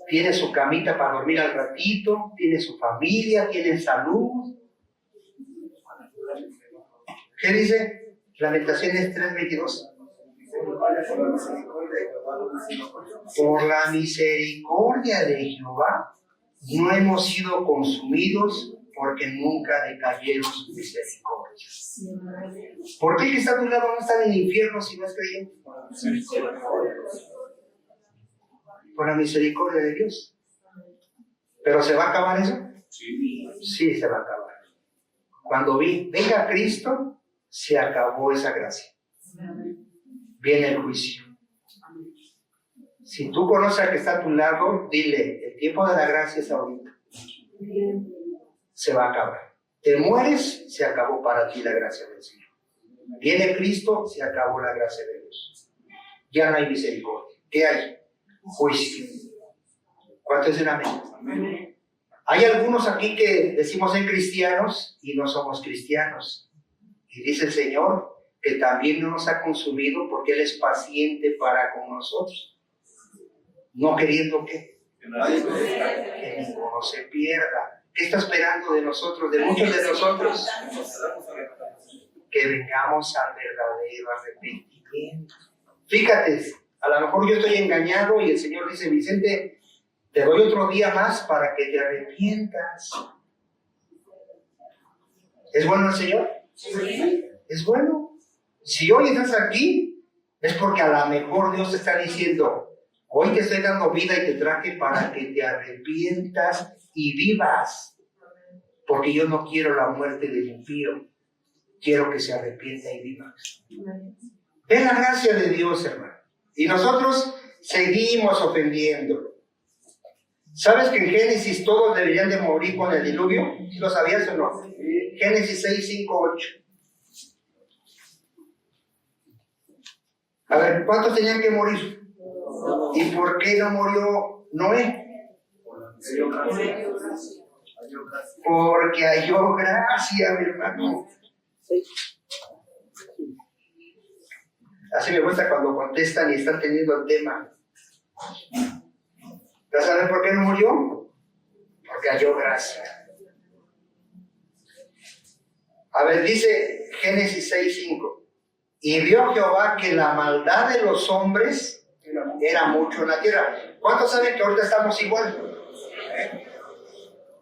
Speaker 1: tiene su camita para dormir al ratito, tiene su familia, tiene salud. ¿Qué dice? Lamentaciones 3:22. Por la misericordia de Jehová no hemos sido consumidos, porque nunca decayeron sus misericordias. ¿Por qué el que está a tu lado no está en el infierno si no es creyente? Por la misericordia de Dios. ¿Pero se va a acabar eso? Sí, se va a acabar. Cuando venga Cristo, se acabó esa gracia. Viene el juicio. Si tú conoces al que está a tu lado, dile, el tiempo de la gracia es ahorita. Se va a acabar. Te mueres, se acabó para ti la gracia del Señor. Viene Cristo, se acabó la gracia de Dios. Ya no hay misericordia. ¿Qué hay? Juicio. ¿Cuántos dicen amén? Hay algunos aquí que decimos ser cristianos y no somos cristianos. Y dice el Señor que también no nos ha consumido porque Él es paciente para con nosotros. No queriendo que ninguno se pierda. ¿Qué está esperando de nosotros, de muchos de nosotros? Que vengamos al verdadero arrepentimiento. Fíjate, a lo mejor yo estoy engañado y el Señor dice, Vicente, te doy otro día más para que te arrepientas. ¿Es bueno el Señor? Sí. ¿Es bueno? Si hoy estás aquí, es porque a lo mejor Dios te está diciendo, hoy te estoy dando vida y te traje para que te arrepientas y vivas, porque yo no quiero la muerte del impío, quiero que se arrepienta y viva. Es la gracia de Dios, hermano, y nosotros seguimos ofendiendo. ¿Sabes que en Génesis todos deberían de morir con el diluvio? ¿Sí lo sabías o no? Génesis 6, 5, 8. A ver, ¿cuántos tenían que morir? ¿Y por qué no murió Noé? Porque halló gracia, mi hermano. Así me gusta cuando contestan y están teniendo el tema. ¿Ya saben por qué no murió? Porque halló gracia. A ver, dice Génesis 6:5. Y vio Jehová que la maldad de los hombres era mucho en la tierra. ¿Cuántos saben que ahorita estamos igual?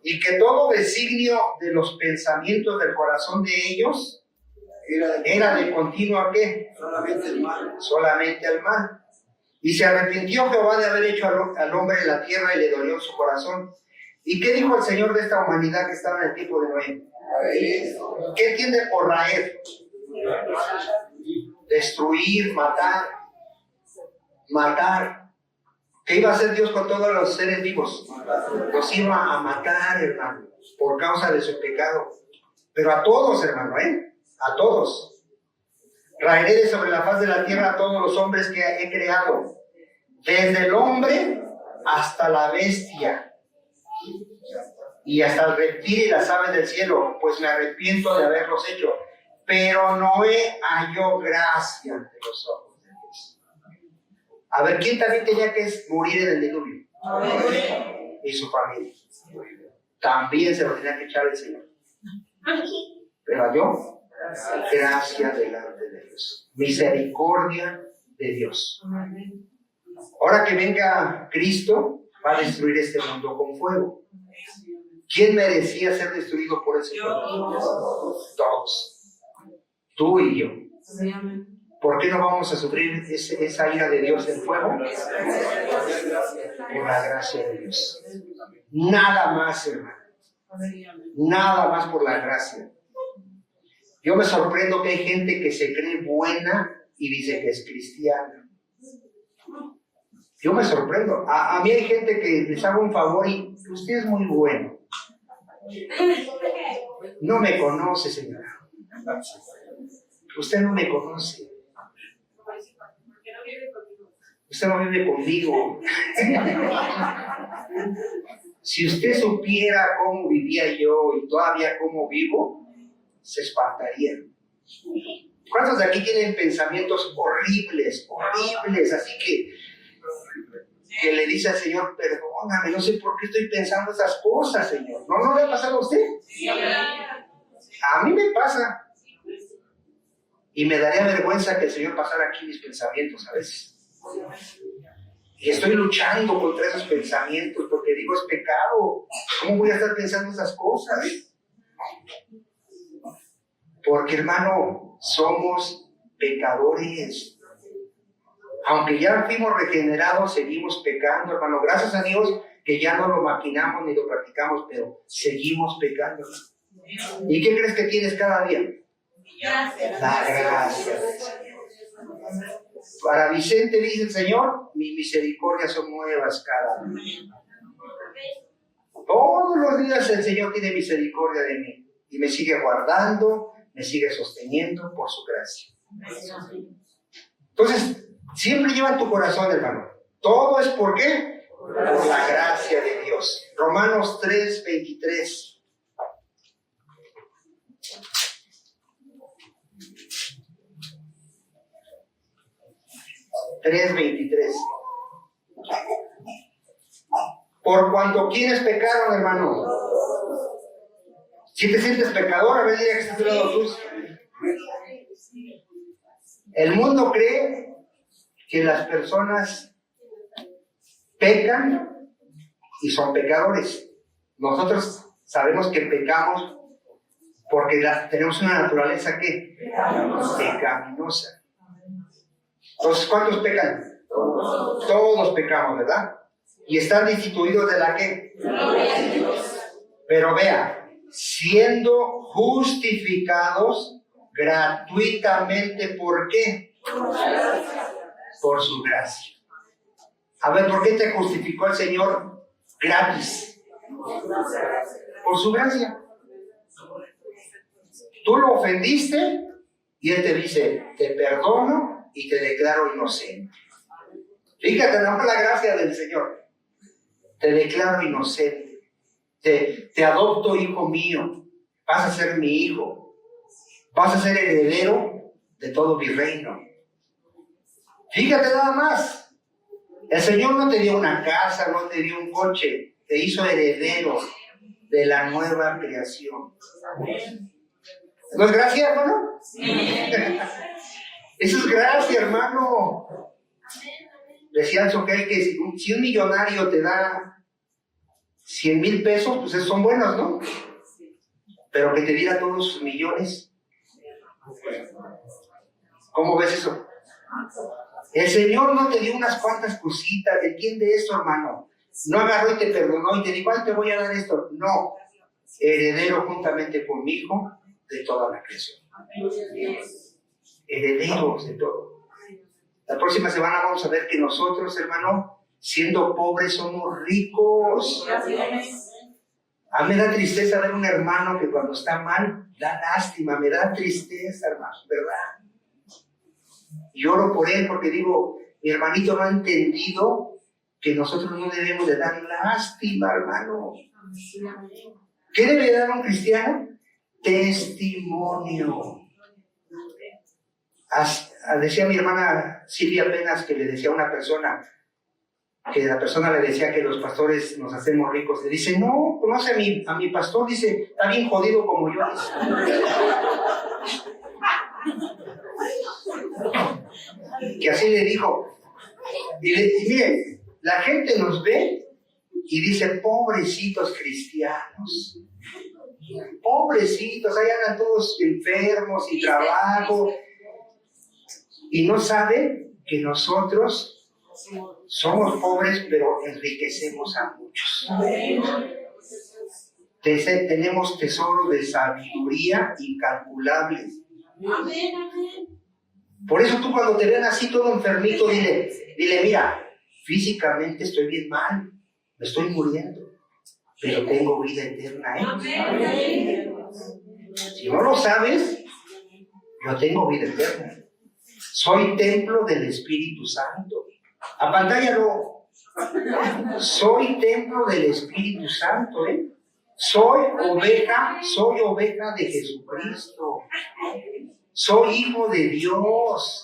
Speaker 1: Y que todo designio de los pensamientos del corazón de ellos era de continuo ¿qué?
Speaker 2: Solamente el mal.
Speaker 1: Solamente el mal. Y se arrepintió Jehová de haber hecho al hombre en la tierra y le dolió en su corazón. ¿Y qué dijo el Señor de esta humanidad que estaba en el tiempo de Noé? ¿Qué entiende por raer? Destruir, matar. ¿Qué iba a hacer Dios con todos los seres vivos? Los iba a matar, hermano, por causa de su pecado. Pero a todos, hermano, a todos. Raeré de sobre la faz de la tierra a todos los hombres que he creado, desde el hombre hasta la bestia y hasta el reptil y las aves del cielo, pues me arrepiento de haberlos hecho. Pero Noé halló gracia ante los ojos de Dios. A ver, ¿quién también tenía que morir en el diluvio? Noé. Y su familia. También se lo tenía que echar el Señor. Pero halló gracia delante de Dios. Misericordia de Dios. Ahora que venga Cristo, va a destruir este mundo con fuego. ¿Quién merecía ser destruido por ese fuego? Todos. Tú y yo. ¿Por qué no vamos a sufrir esa ira de Dios del fuego? Por la gracia de Dios. Nada más, hermano. Nada más por la gracia. Yo me sorprendo que hay gente que se cree buena y dice que es cristiana. Yo me sorprendo. A mí hay gente que les hago un favor y usted es muy bueno. No me conoce, señora. Usted no me conoce. Usted no vive conmigo. Si usted supiera cómo vivía yo y todavía cómo vivo, se espantaría. ¿Cuántos de aquí tienen pensamientos horribles, así que le dice al Señor, perdóname, no sé por qué estoy pensando esas cosas, Señor? ¿No le ha pasado a usted?
Speaker 3: Sí.
Speaker 1: A mí me pasa. Y me daría vergüenza que el Señor pasara aquí mis pensamientos a veces. Y estoy luchando contra esos pensamientos porque digo, es pecado. ¿Cómo voy a estar pensando esas cosas? Porque, hermano, somos pecadores. Aunque ya fuimos regenerados, seguimos pecando, hermano. Gracias a Dios que ya no lo maquinamos ni lo practicamos, pero seguimos pecando. ¿Y qué crees que tienes cada día?
Speaker 3: Gracias.
Speaker 1: La gracia del Señor. Para Vicente dice el Señor, mis misericordias son nuevas cada día. Todos los días el Señor tiene misericordia de mí y me sigue guardando, me sigue sosteniendo por su gracia. Entonces, siempre lleva en tu corazón, hermano. Todo es ¿por qué? Por la gracia de Dios. Romanos 3:23. 3:23. Por cuanto quienes pecaron, hermano. Si te sientes pecador, a ver, diga que estás de lado tú. El mundo cree que las personas pecan y son pecadores. Nosotros sabemos que pecamos porque tenemos una naturaleza que pecaminosa. Entonces, ¿cuántos pecan? Todos pecamos, ¿verdad? Y están destituidos de la ¿qué? Pero vea, siendo justificados gratuitamente, ¿por qué? Por su gracia. A ver, ¿por qué te justificó el Señor gratis? Por su gracia. Tú lo ofendiste y Él te dice, te perdono y te declaro inocente. Fíjate, no la gracia del Señor. Te declaro inocente. Te adopto, hijo mío. Vas a ser mi hijo. Vas a ser heredero de todo mi reino. Fíjate nada más. El Señor no te dio una casa, no te dio un coche. Te hizo heredero de la nueva creación. ¿No es gracia, hermano? Eso es gracia, hermano. Decía Soquel que si un millonario te da 100,000 pesos, pues esos son buenos, ¿no? Pero que te diera todos sus millones. ¿Cómo ves eso? El Señor no te dio unas cuantas cositas. ¿Entiende esto, hermano? No agarró y te perdonó y te dijo, ay, te voy a dar esto. No. Heredero juntamente con mi hijo de toda la creación. Herederos de todo. La próxima semana vamos a ver que nosotros, hermano, siendo pobres, somos ricos. A mí me da tristeza ver un hermano que cuando está mal, da lástima, me da tristeza, hermano, ¿verdad? Y oro por él porque digo, mi hermanito no ha entendido que nosotros no debemos de dar lástima, hermano. ¿Qué debe dar un cristiano? Testimonio. Decía mi hermana Silvia apenas que le decía a una persona, que la persona le decía que los pastores nos hacemos ricos. Le dice, no, conoce a mi pastor, dice, está bien jodido como yo. Que así le dijo. Y mire, la gente nos ve y dice, pobrecitos cristianos. Pobrecitos, ahí andan todos enfermos y trabajo. Y no saben que nosotros somos pobres, pero enriquecemos a muchos. Tenemos tesoros de sabiduría incalculables. Por eso tú cuando te ven así todo enfermito, dile, mira, físicamente estoy bien mal, me estoy muriendo, pero tengo vida eterna, ¿eh? Si no lo sabes, yo tengo vida eterna. Soy templo del Espíritu Santo. Apantállalo. Soy templo del Espíritu Santo, ¿eh? Soy oveja de Jesucristo. Soy hijo de Dios.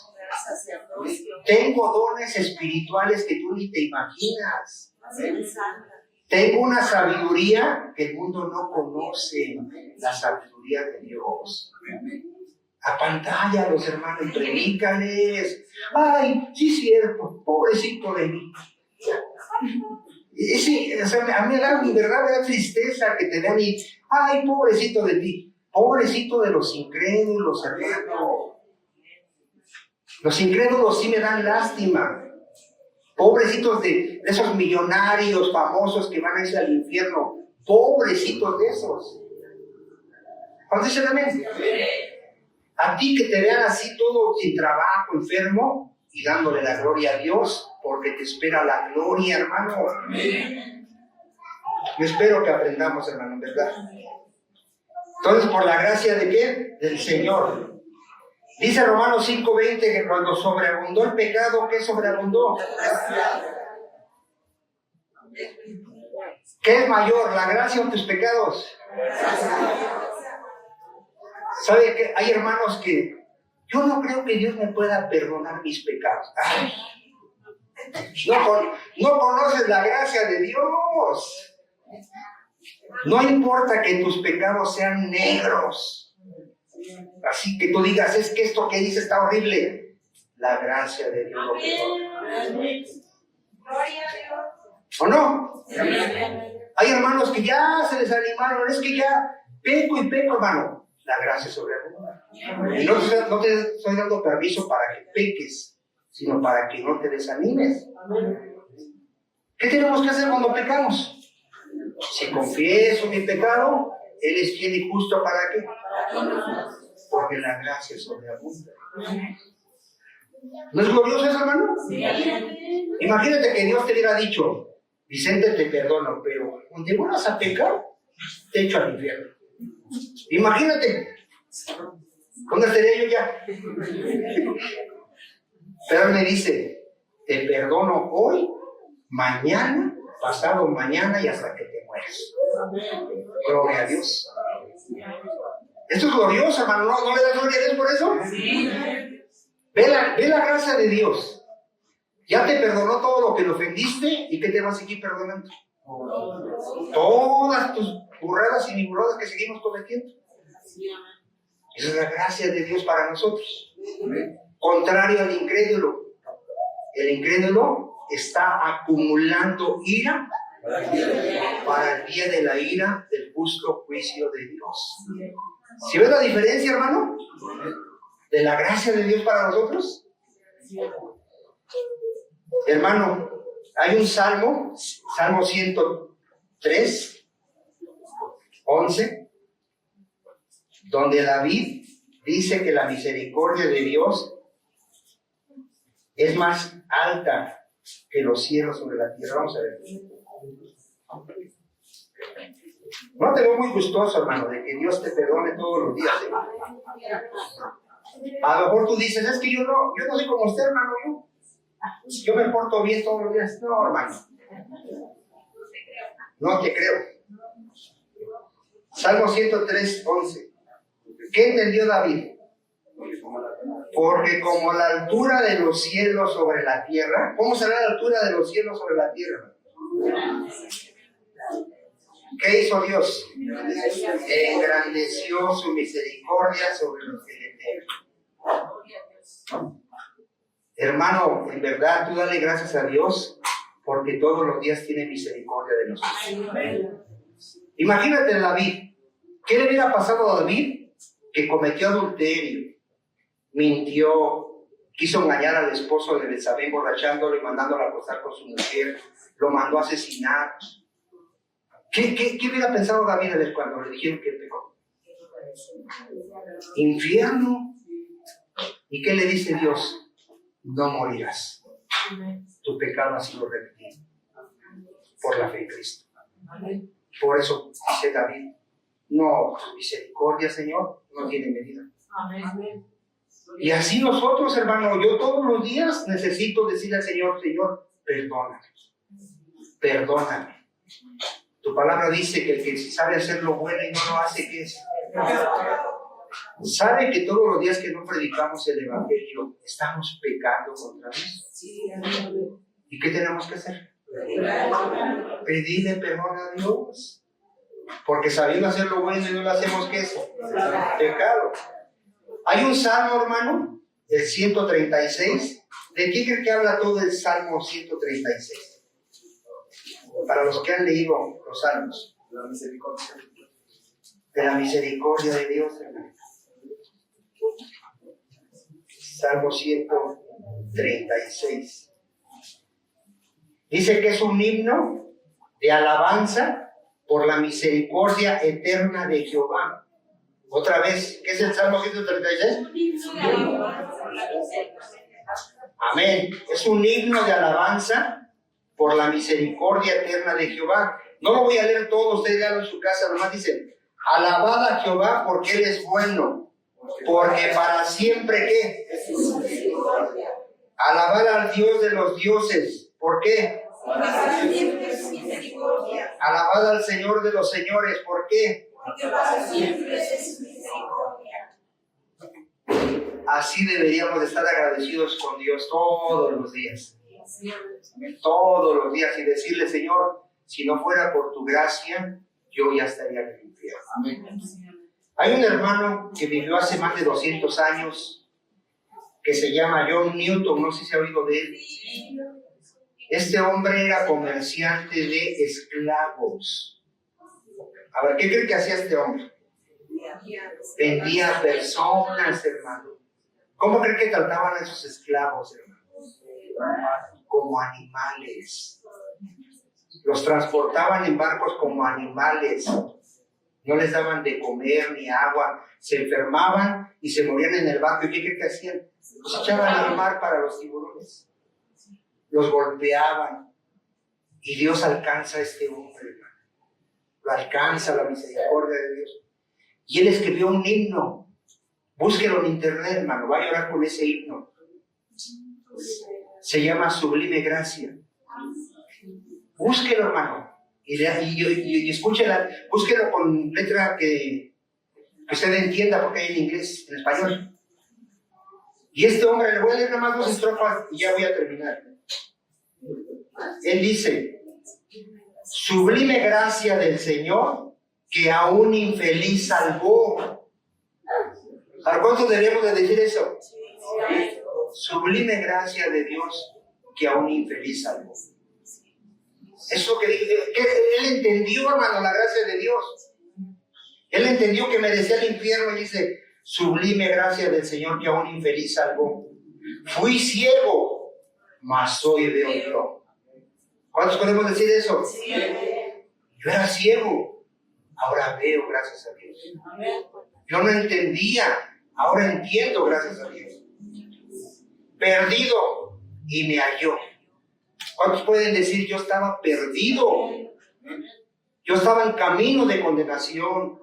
Speaker 1: Tengo dones espirituales que tú ni te imaginas. Tengo una sabiduría que el mundo no conoce, la sabiduría de Dios. Apantalla a los hermanos y predícales. Ay, sí es cierto, pobrecito de mí. Sí, o sea, a mí en verdad me da tristeza que te vean y, ay, pobrecito de ti, pobrecito de los incrédulos, hermano. Los incrédulos sí me dan lástima. Pobrecitos de esos millonarios famosos que van a irse al infierno. Pobrecitos de esos. ¿Cuántos dicen amén? A ti que te vean así todo sin trabajo, enfermo, y dándole la gloria a Dios, porque te espera la gloria, hermano. Yo espero que aprendamos, hermano, ¿verdad? Entonces, por la gracia de ¿qué? Del Señor. Dice Romanos 5:20 que cuando sobreabundó el pecado, ¿qué sobreabundó? ¿Qué es mayor, la gracia o tus pecados? ¿Sabe que hay hermanos que yo no creo que Dios me pueda perdonar mis pecados? Ay, no conoces la gracia de Dios. No importa que tus pecados sean negros. Así que tú digas, es que esto que dice está horrible. La gracia de Dios lo perdona. ¿O no? Hay hermanos que ya se desanimaron, es que ya peco y peco, hermano. La gracia sobreabunda. Y no te estoy dando permiso para que peques, sino para que no te desanimes. ¿Qué tenemos que hacer cuando pecamos? Si confieso mi pecado, Él es quien y justo para qué. Porque la gracia sobreabunda. ¿No es glorioso eso, hermano? Sí. Imagínate que Dios te hubiera dicho, Vicente, te perdono, pero cuando vuelvas a pecar, te echo al infierno. Imagínate. ¿Dónde estaría yo ya? Pero Él me dice, te perdono hoy, mañana, pasado mañana y hasta que te mueras. Gloria a Dios. Esto es glorioso, hermano. ¿No le das gloria a Dios por eso? Sí. Ve la gracia de Dios. Ya te perdonó todo lo que le ofendiste y ¿qué te va a seguir perdonando? Todas tus burradas y burradas que seguimos cometiendo. Esa es la gracia de Dios para nosotros. Contrario al incrédulo. El incrédulo está acumulando ira para el día de la ira del justo juicio de Dios. ¿Sí ves la diferencia, hermano? De la gracia de Dios para nosotros. Hermano, hay un salmo, Salmo 103, 11, donde David dice que la misericordia de Dios es más alta que los cielos sobre la tierra. Vamos a ver. No te veo muy gustoso, hermano, de que Dios te perdone todos los días. A lo mejor tú dices, es que yo no soy como usted, hermano, yo me porto bien todos los días. No, hermano. No te creo. Salmo 103, 11. ¿Qué entendió David? Porque como la altura de los cielos sobre la tierra, ¿cómo será la altura de los cielos sobre la tierra? ¿Qué hizo Dios? Engrandeció su misericordia sobre los que le temen. Hermano, en verdad, tú dale gracias a Dios porque todos los días tiene misericordia de nosotros. Imagínate David. ¿Qué le hubiera pasado a David? Que cometió adulterio, mintió, quiso engañar al esposo de Betsabé emborrachándolo y mandándolo a acostar con su mujer, lo mandó a asesinar. ¿Qué hubiera pensado David cuando le dijeron que pecó? Infierno. ¿Y qué le dice Dios? No morirás. Tu pecado ha sido remitido por la fe en Cristo. Por eso dice David, no, tu misericordia, Señor, no tiene medida. Y así nosotros, hermano, yo todos los días necesito decirle al Señor, Señor, perdóname. Perdóname. Tu palabra dice que el que sabe hacer lo bueno y no lo hace, ¿qué es? ¿Sabe que todos los días que no predicamos el Evangelio estamos pecando contra Dios? ¿Y qué tenemos que hacer? Pedirle perdón a Dios. Porque sabiendo hacer lo bueno y no lo hacemos, ¿qué es? Pecado. Hay un salmo, hermano, el 136. ¿De qué cree que habla todo el Salmo 136? Para los que han leído los salmos. De la misericordia de Dios, hermano. Salmo 136. Dice que es un himno de alabanza por la misericordia eterna de Jehová. Otra vez, ¿qué es el Salmo 136? Amén. Es un himno de alabanza por la misericordia eterna de Jehová. No lo voy a leer todo, ustedes leanlo en su casa, nomás dice, alabad a Jehová porque Él es bueno, porque para siempre, ¿qué? Alabad al Dios de los dioses, ¿por qué?
Speaker 3: Para siempre es misericordia.
Speaker 1: Alabad al Señor de los señores, ¿por qué?
Speaker 3: Porque para siempre es misericordia.
Speaker 1: Así deberíamos de estar agradecidos con Dios todos los días. Todos los días y decirle, Señor, si no fuera por tu gracia, yo ya estaría en el infierno. Amén. Hay un hermano que vivió hace más de 200 años que se llama John Newton, no sé si se ha oído de él. Este hombre era comerciante de esclavos. A ver, ¿qué cree que hacía este hombre? Vendía personas, hermano. ¿Cómo cree que trataban a esos esclavos, hermano? Como animales. Los transportaban en barcos como animales. No les daban de comer ni agua. Se enfermaban y se morían en el barco. ¿Y qué cree que hacían? Los echaban al mar para los tiburones. Los golpeaban. Y Dios alcanza a este hombre, hermano. Lo alcanza la misericordia de Dios. Y él escribió un himno. Búsquelo en internet, hermano. Va a llorar con ese himno. Se llama Sublime Gracia. Búsquelo, hermano. Y escúchela. Búsquelo con letra que usted entienda, porque hay en inglés, en español. Y este hombre, le voy a leer nada más 2 estrofas y ya voy a terminar. Él dice: sublime gracia del Señor que a un infeliz salvó. ¿A cuánto deberíamos de decir eso? Sublime gracia de Dios que a un infeliz salvó. Eso que él entendió, hermano, la gracia de Dios. Él entendió que merecía el infierno y dice: sublime gracia del Señor que a un infeliz salvó. Fui ciego, mas hoy veo yo. ¿Cuántos podemos decir eso? Yo era ciego, ahora veo, gracias a Dios. Yo no entendía, ahora entiendo, gracias a Dios. Perdido y me halló. ¿Cuántos pueden decir: yo estaba perdido? Yo estaba en camino de condenación.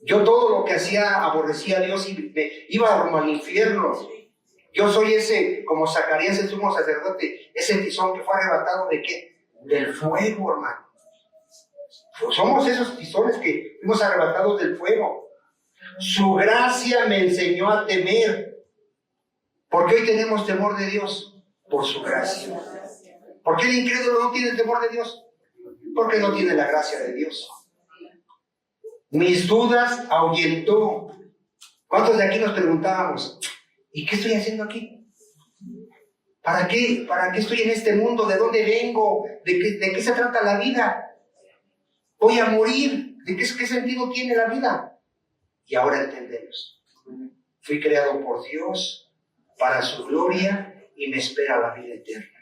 Speaker 1: Yo todo lo que hacía aborrecía a Dios y me iba rumbo al infierno. Yo soy ese, como Zacarías, el sumo sacerdote, ese tizón que fue arrebatado ¿de qué? Del fuego, hermano. Somos esos tizones que fuimos arrebatados del fuego. Su gracia me enseñó a temer. ¿Por qué hoy tenemos temor de Dios? Por su gracia. ¿Por qué el incrédulo no tiene temor de Dios? Porque no tiene la gracia de Dios. Mis dudas ahuyentó. ¿Cuántos de aquí nos preguntábamos: ¿y qué estoy haciendo aquí? ¿Para qué? ¿Para qué estoy en este mundo? ¿De dónde vengo? ¿De qué se trata la vida? Voy a morir. ¿De qué sentido tiene la vida? Y ahora entendemos. Fui creado por Dios para su gloria y me espera la vida eterna.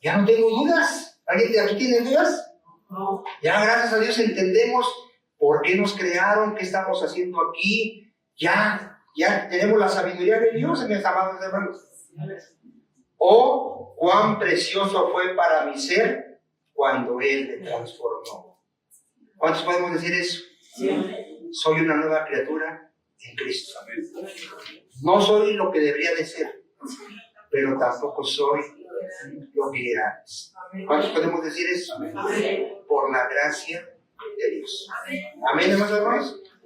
Speaker 1: Ya no tengo dudas. ¿Alguien de aquí tiene dudas? Ya, gracias a Dios, entendemos por qué nos crearon, qué estamos haciendo aquí. Ya tenemos la sabiduría de Dios, mis amados hermanos. Oh, cuán precioso fue para mi ser cuando Él me transformó. ¿Cuántos podemos decir eso? Soy una nueva criatura en Cristo. No soy lo que debería de ser, pero tampoco soy lo que era antes. ¿Cuántos podemos decir eso? Por la gracia de Dios. Amén, hermanos.